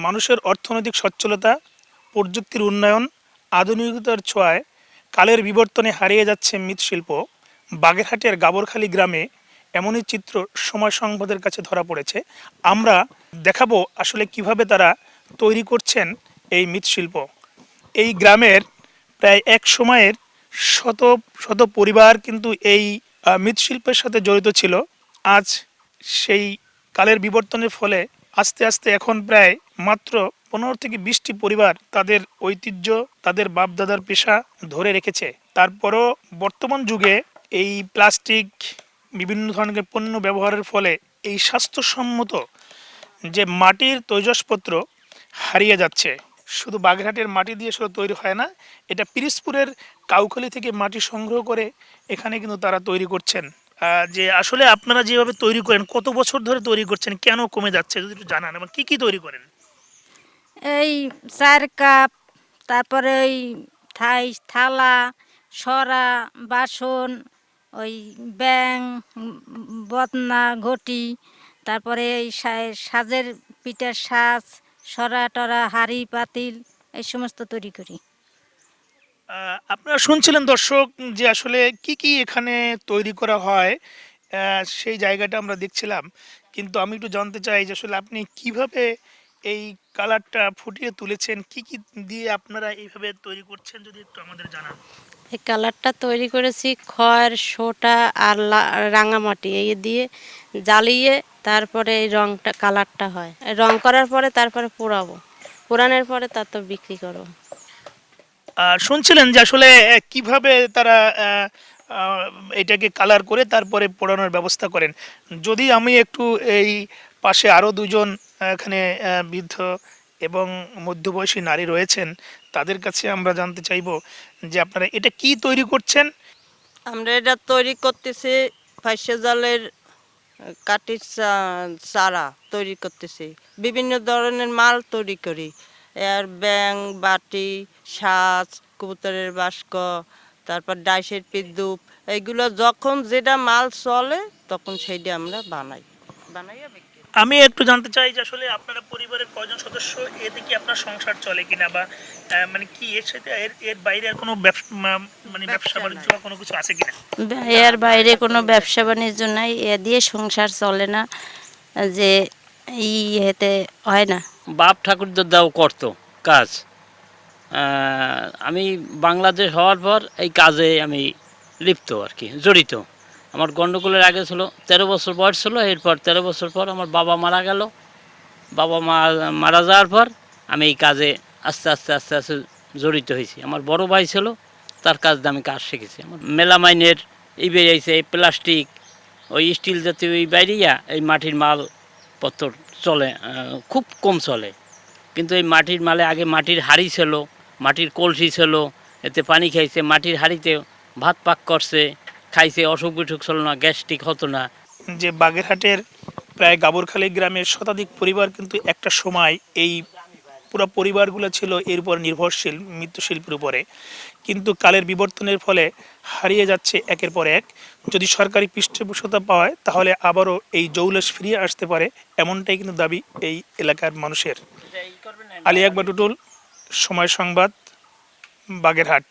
মানুষের অর্থনৈতিক সচ্ছলতা, প্রযুক্তির উন্নয়ন, আধুনিকতার ছোঁয়ায় কালের বিবর্তনে হারিয়ে যাচ্ছে মৃৎশিল্প। বাগেরহাটের গাবরখালী গ্রামে এমনই চিত্র সময় সংবাদের কাছে ধরা পড়েছে। আমরা দেখাবো আসলে কিভাবে তারা তৈরি করছেন এই মৃৎশিল্প। এই গ্রামের প্রায় এক সময়ের শত শত পরিবার কিন্তু এই মৃৎশিল্পের সাথে জড়িত ছিল। আজ সেই কালের বিবর্তনের ফলে আস্তে আস্তে এখন প্রায় মাত্র 15 থেকে 20টি পরিবার তাদের ঐতিহ্য, তাদের বাপদাদার পেশা ধরে রেখেছে। তারপরও বর্তমান যুগে এই প্লাস্টিক, বিভিন্ন ধরনের পণ্য ব্যবহারের ফলে এই স্বাস্থ্যসম্মত যে মাটির তৈজসপত্র হারিয়ে যাচ্ছে। শুধু বাগেরহাটের মাটি দিয়ে শুধু তৈরি হয় না, এটা পিরিজপুরের কাউখালী থেকে মাটি সংগ্রহ করে এখানে কিন্তু তারা তৈরি করছেন। যে আসলে আপনারা যেভাবে তৈরি করেন, কত বছর ধরে তৈরি করছেন, কেন কমে যাচ্ছে যদি একটু জানান, এবং কি কি তৈরি করেন? এই 4 কাপ, তারপরে ওই থালা, সরা, বাসন, ওই ব্যাং, বদনা, ঘটি, তারপরে এই সাজের পিঠার সাজ, সরা টরা, হাঁড়ি পাতিল, এই সমস্ত তৈরি করি। আপনারা শুনছিলেন দর্শক যে আসলে কি কি এখানে তৈরি করা হয়, সেই জায়গাটা আমরা দেখছিলাম। কিন্তু আমি একটু জানতে চাই যে আসলে আপনি কিভাবে এই কালারটা ফুটিয়ে তুলেছেন, কি কি দিয়ে আপনারা এইভাবে তৈরি করছেন, যদি একটু আমাদের জানান। এই কালারটা তৈরি করেছি খড়, সোটা আর রাঙামাটি এই দিয়ে জ্বালিয়ে তারপরে এই রংটা কালারটা হয়। রং করার পরে তারপরে পোড়াবো, পোড়ানোর পরে তারপর বিক্রি করবো। শুনছিলেন যে আসলে কিভাবে তারা এটাকে কালার করে তারপরে পোড়ানোর ব্যবস্থা করেন। যদি আমি একটু এই পাশে আরও দুজন এখানে বৃদ্ধ এবং মধ্যবয়সী নারী রয়েছেন, তাদের কাছে আমরা জানতে চাইব যে আপনারা এটা কি তৈরি করছেন। আমরা এটা তৈরি করতেছি ফাইসা জালের কাঠির চারা তৈরি করতেছি, বিভিন্ন ধরনের মাল তৈরি করি। এর ব্যাং, বাটি, সাজ, কবুতরের বাস্ক, তারপর ডাইসের পিদ্দুপ, এইগুলো যখন যেটা মাল চলে তখন সেইটা আমরা বানাইয়া বিক্রি করি। আমি একটু জানতে চাই যে আসলে আপনারা পরিবারের কয়জন সদস্য, এতে কি আপনার সংসার চলে কিনা, বা মানে কি এর সাথে এর বাইরে আর কোনো মানে ব্যবসা বাণিজ্য বা কোনো কিছু আছে কিনা? এর বাইরে কোনো ব্যবসা বাণিজ্য নাই, এ দিয়ে সংসার চলে না, যে হেতে হয় না। বাপ ঠাকুরদার দাও করতো কাজ। আমি বাংলাদেশ হওয়ার পর এই কাজে আমি লিপ্ত আর কি, জড়িত। আমার গণ্ডগোলের আগে ছিল 13 বছর বয়স ছিল, এরপর 13 বছর পর আমার বাবা মারা গেল। বাবা মারা যাওয়ার পর আমি এই কাজে আস্তে আস্তে আস্তে আস্তে জড়িত হয়েছি। আমার বড় ভাই ছিল, তার কাজ দিয়ে আমি কাজ শিখেছি। আমার মেলামাইনের এই বেরিয়েছে, এই প্লাস্টিক, ওই স্টিল জাতীয় এই বাইরিয়া এই মাটির মালপত্র চলে, খুব কম চলে। কিন্তু এই মাটির মালে আগে মাটির হাঁড়ি ছিল, মাটির কলসি ছিল, এতে পানি খাইছে, মাটির হাঁড়িতে ভাত পাক করছে, খাইছে, অসুখ বিসুখ ছিল না, গ্যাস্ট্রিক হতো না। যে বাগেরহাটের প্রায় গাবরখালী গ্রামের শতাধিক পরিবার কিন্তু একটা সময় এই পুরো পরিবারগুলো ছিল এর উপর নির্ভরশীল, মৃৎশিল্পের উপরে। কিন্তু কালের বিবর্তনের ফলে হারিয়ে যাচ্ছে একের পর এক। যদি সরকারি পৃষ্ঠপোষকতা পায় তাহলে আবারও এই জৌলস ফিরিয়ে আসতে পারে, এমনটাই কিন্তু দাবি এই এলাকার মানুষের। আলী আকবর টুটুল, সময় সংবাদ, বাগেরহাট।